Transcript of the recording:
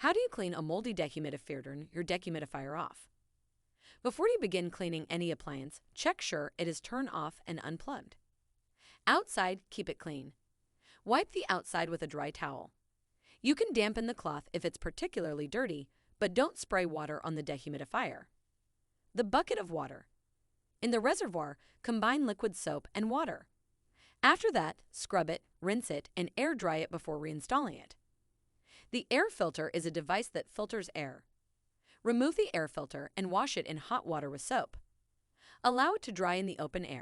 How do you clean a moldy dehumidifier? Turn your dehumidifier off. Before you begin cleaning any appliance, check sure it is turned off and unplugged. Outside, keep it clean. Wipe the outside with a dry towel. You can dampen the cloth if it's particularly dirty, but don't spray water on the dehumidifier. The bucket of water. In the reservoir, combine liquid soap and water. After that, scrub it, rinse it, and air dry it before reinstalling it. The air filter is a device that filters air. Remove the air filter and wash it in hot water with soap. Allow it to dry in the open air.